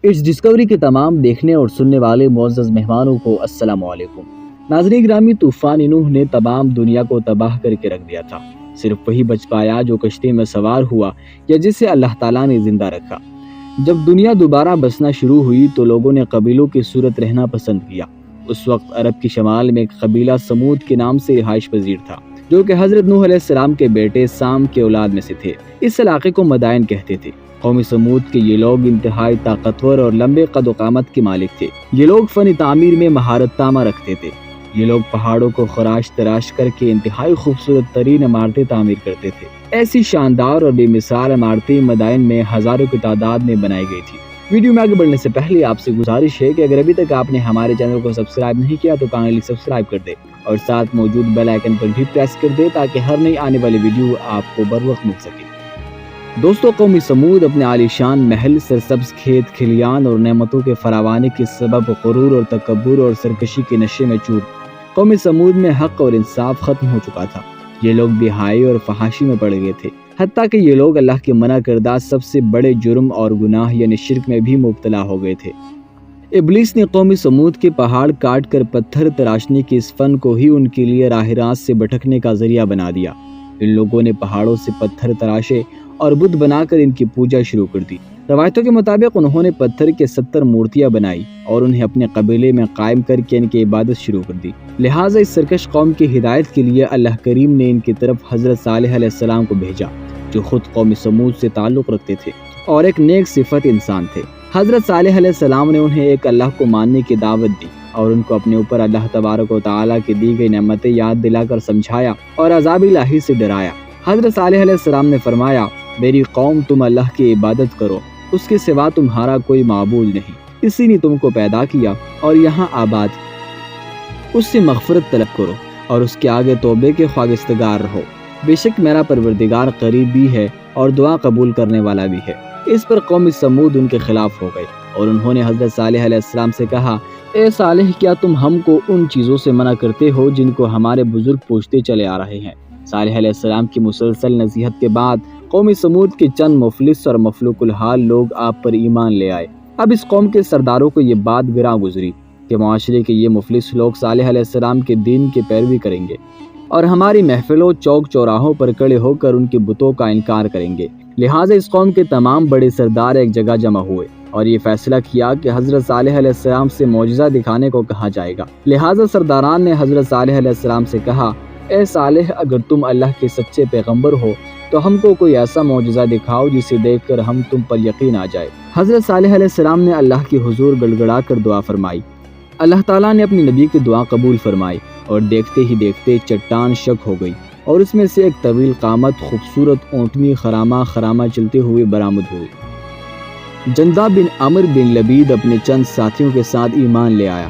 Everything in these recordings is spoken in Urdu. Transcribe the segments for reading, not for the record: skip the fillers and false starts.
اس ڈسکوری کے تمام دیکھنے اور سننے والے معزز مہمانوں کو السلام علیکم۔ ناظرین گرامی، طوفان نوح نے تمام دنیا کو تباہ کر کے رکھ دیا تھا۔ صرف وہی بچ پایا جو کشتی میں سوار ہوا یا جسے اللہ تعالیٰ نے زندہ رکھا۔ جب دنیا دوبارہ بسنا شروع ہوئی تو لوگوں نے قبیلوں کی صورت رہنا پسند کیا۔ اس وقت عرب کی شمال میں ایک قبیلہ سمود کے نام سے رہائش پذیر تھا، جو کہ حضرت نوح علیہ السلام کے بیٹے سام کے اولاد میں سے تھے۔ اس علاقے کو مدائن کہتے تھے۔ قوم سمود کے یہ لوگ انتہائی طاقتور اور لمبے قد و قامت کے مالک تھے۔ یہ لوگ فن تعمیر میں مہارت تامہ رکھتے تھے۔ یہ لوگ پہاڑوں کو خراش تراش کر کے انتہائی خوبصورت ترین عمارتیں تعمیر کرتے تھے۔ ایسی شاندار اور بے مثال عمارتیں مدائن میں ہزاروں کی تعداد میں بنائی گئی تھی۔ ویڈیو میں آگے بڑھنے سے پہلے آپ سے گزارش ہے کہ اگر ابھی تک آپ نے ہمارے چینل کو سبسکرائب نہیں کیا تو کائنڈلی سبسکرائب کر دے اور ساتھ موجود بیل آئیکن پر بھی پریس کر دے تاکہ ہر نئی آنے والی ویڈیو آپ کو بر وقت مل سکے۔ دوستو، قوم سمود اپنے عالیشان محل، سرسبز کھیت کھلیان اور نعمتوں کے فراوانے کے سبب غرور اور تکبر اور سرکشی کے نشے میں چور۔ قوم سمود میں حق اور انصاف ختم ہو چکا تھا۔ یہ لوگ بہائی اور فحاشی میں پڑ گئے تھے، حتیٰ کہ یہ لوگ اللہ کے منع کردہ سب سے بڑے جرم اور گناہ یعنی شرک میں بھی مبتلا ہو گئے تھے۔ ابلیس نے قوم سمود کے پہاڑ کاٹ کر پتھر تراشنے کے اس فن کو ہی ان کے لیے راہ راست سے بھٹکنے کا ذریعہ بنا دیا۔ ان لوگوں نے پہاڑوں سے پتھر تراشے اور بت بنا کر ان کی پوجا شروع کر دی۔ روایتوں کے مطابق انہوں نے پتھر کے 70 مورتیاں بنائی اور انہیں اپنے قبیلے میں قائم کر کے ان کی عبادت شروع کر دی۔ لہٰذا اس سرکش قوم کی ہدایت کے لیے اللہ کریم نے ان کی طرف حضرت صالح علیہ السلام کو بھیجا، جو خود قوم سمود سے تعلق رکھتے تھے اور ایک نیک صفت انسان تھے۔ حضرت صالح علیہ السلام نے انہیں ایک اللہ کو ماننے کی دعوت دی اور ان کو اپنے اوپر اللہ تبارک و تعالیٰ کی دی گئی نعمتیں یاد دلا کر سمجھایا اور عذاب الہی سے ڈرایا۔ حضرت صالح علیہ السلام نے فرمایا، میری قوم، تم اللہ کی عبادت کرو، اس کے سوا تمہارا کوئی معبود نہیں۔ اسی نے تم کو پیدا کیا اور یہاں آباد کیا۔ اس سے مغفرت طلب کرو اور اس کے آگے توبے کے خواگستگار رہو۔ بے شک میرا پروردگار قریب بھی ہے اور دعا قبول کرنے والا بھی ہے۔ اس پر قوم سمود ان کے خلاف ہو گئے اور انہوں نے حضرت صالح علیہ السلام سے کہا، اے صالح، کیا تم ہم کو ان چیزوں سے منع کرتے ہو جن کو ہمارے بزرگ پوچھتے چلے آ رہے ہیں؟ صالح علیہ السلام کی مسلسل نصیحت کے بعد قوم سمود کے چند مفلس اور مفلوق الحال لوگ آپ پر ایمان لے آئے۔ اب اس قوم کے سرداروں کو یہ بات گراں گزری کہ معاشرے کے یہ مفلس لوگ صالح علیہ السلام کے دین کی پیروی کریں گے اور ہماری محفلوں چوک چوراہوں پر کھڑے ہو کر ان کے بتوں کا انکار کریں گے۔ لہٰذا اس قوم کے تمام بڑے سردار ایک جگہ جمع ہوئے اور یہ فیصلہ کیا کہ حضرت صالح علیہ السلام سے معجزہ دکھانے کو کہا جائے گا۔ لہٰذا سرداران نے حضرت صالح علیہ السلام سے کہا، اے صالح، اگر تم اللہ کے سچے پیغمبر ہو تو ہم کو کوئی ایسا معجزہ دکھاؤ جسے دیکھ کر ہم تم پر یقین آ جائے۔ حضرت صالح علیہ السلام نے اللہ کے حضور گڑ گڑا کر دعا فرمائی۔ اللہ تعالیٰ نے اپنی نبی کی دعا قبول فرمائی اور دیکھتے ہی دیکھتے چٹان شق ہو گئی اور اس میں سے ایک طویل قامت خوبصورت اونٹنی خرامہ چلتے ہوئے برآمد ہوئی۔ جندہ بن عمر بن لبید اپنے چند ساتھیوں کے ساتھ ایمان لے آیا،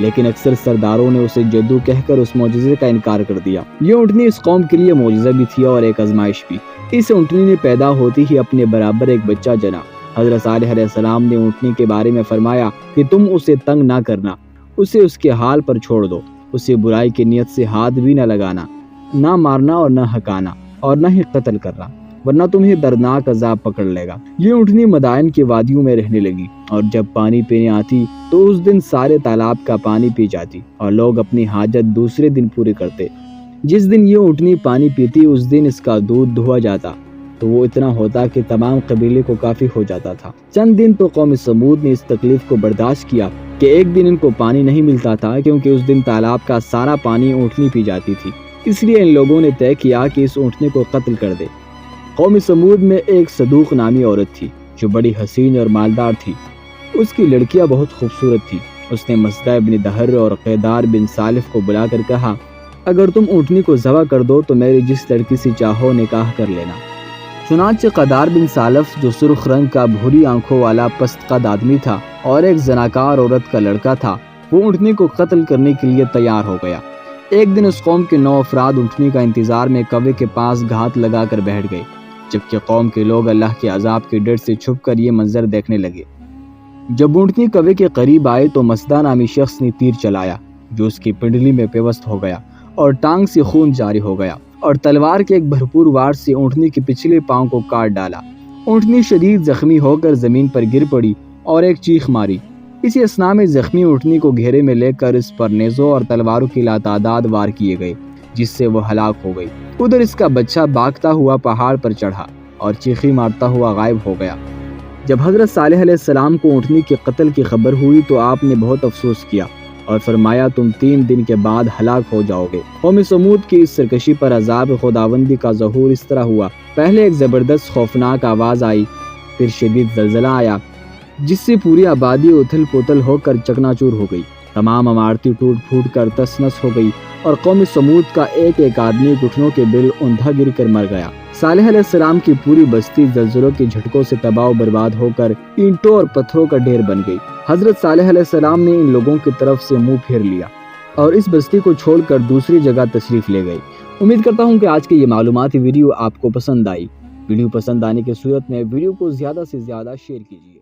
لیکن اکثر سرداروں نے اسے جادو کہہ کر اس معجزے کا انکار کر دیا۔ یہ اونٹنی اس قوم کے لیے معجزہ بھی تھی اور ایک آزمائش بھی۔ اس اونٹنی نے پیدا ہوتی ہی اپنے برابر ایک بچہ جنا۔ حضرت صالح علیہ السلام نے اونٹنی کے بارے میں فرمایا کہ تم اسے تنگ نہ کرنا، اسے اس کے حال پر چھوڑ دو، اسے برائی کی نیت سے ہاتھ بھی نہ لگانا، نہ مارنا اور نہ ہکانا اور نہ ہی قتل کرنا، ورنہ تمہیں دردناک عذاب پکڑ لے گا۔ یہ اونٹنی مدائن کی وادیوں میں رہنے لگی اور جب پانی پینے آتی تو اس دن سارے تالاب کا پانی پی جاتی اور لوگ اپنی حاجت دوسرے دن پوری کرتے۔ جس دن یہ اونٹنی پانی پیتی اس دن اس کا دودھ دھوا جاتا تو وہ اتنا ہوتا کہ تمام قبیلے کو کافی ہو جاتا تھا۔ چند دن تو قوم سمود نے اس تکلیف کو برداشت کیا کہ ایک دن ان کو پانی نہیں ملتا تھا، کیونکہ اس دن تالاب کا سارا پانی اونٹنی پی جاتی تھی۔ اس لیے ان لوگوں نے طے کیا کہ اس اونٹنی کو قتل کر دے۔ قوم سمود میں ایک صدوق نامی عورت تھی جو بڑی حسین اور مالدار تھی۔ اس کی لڑکیاں بہت خوبصورت تھی۔ اس نے مسدہ بن دہر اور قیدار بن سالف کو بلا کر کہا، اگر تم اونٹنی کو ذبح کر دو تو میری جس لڑکی سے چاہو نکاح کر لینا۔ چنانچہ قیدار بن سالف، جو سرخ رنگ کا بھوری آنکھوں والا پست قد آدمی تھا اور ایک زناکار عورت کا لڑکا تھا، وہ اونٹنی کو قتل کرنے کے لیے تیار ہو گیا۔ ایک دن اس قوم کے 9 افراد اونٹنی کا انتظار میں کوے کے پاس گھات لگا کر بیٹھ گئے، جبکہ قوم کے لوگ اللہ کے عذاب کے ڈر سے چھپ کر یہ منظر دیکھنے لگے۔ جب اونٹنی کوے کے قریب آئے تو مسدہ نامی شخص نے تیر چلایا جو اس کی پنڈلی میں پیوست ہو گیا اور ٹانگ سے خون جاری ہو گیا اور تلوار کے ایک بھرپور وار سے اونٹنی کے پچھلے پاؤں کو کاٹ ڈالا۔ اونٹنی شدید زخمی ہو کر زمین پر گر پڑی، اور ایک چیخ ماری۔ اسی اثنا میں زخمی اونٹنی کو گھیرے میں لے کر اس پر نیزوں اور تلواروں کی لاتعداد وار کیے گئے، جس سے وہ ہلاک ہو گئی۔ ادھر اس کا بچہ بھاگتا ہوا پہاڑ پر چڑھا اور چیخی مارتا ہوا غائب ہو گیا۔ جب حضرت صالح علیہ السلام کو اونٹنی کے قتل کی خبر ہوئی تو آپ نے بہت افسوس کیا اور فرمایا تم 3 دن کے بعد ہلاک ہو جاؤ گے۔ قوم سمود کی اس سرکشی پر عذاب خداوندی کا ظہور اس طرح ہوا۔ پہلے ایک زبردست خوفناک آواز آئی، پھر شدید زلزلہ آیا جس سے پوری آبادی اتھل پوتل ہو کر چکناچور ہو گئی۔ تمام عمارتیں ٹوٹ پھوٹ کر تس نس ہو گئی اور قوم سمود کا ایک ایک آدمی گھٹنوں کے بل اوندھا گر کر مر گیا۔ صالح علیہ السلام کی پوری بستی زلزلوں کے جھٹکوں سے تباہ و برباد ہو کر اینٹوں اور پتھروں کا ڈھیر بن گئی۔ حضرت صالح علیہ السلام نے ان لوگوں کی طرف سے منہ پھیر لیا اور اس بستی کو چھوڑ کر دوسری جگہ تشریف لے گئے۔ امید کرتا ہوں کہ آج کی یہ معلوماتی ویڈیو آپ کو پسند آئی۔ ویڈیو پسند آنے کی صورت میں ویڈیو کو زیادہ سے زیادہ شیئر کیجیے۔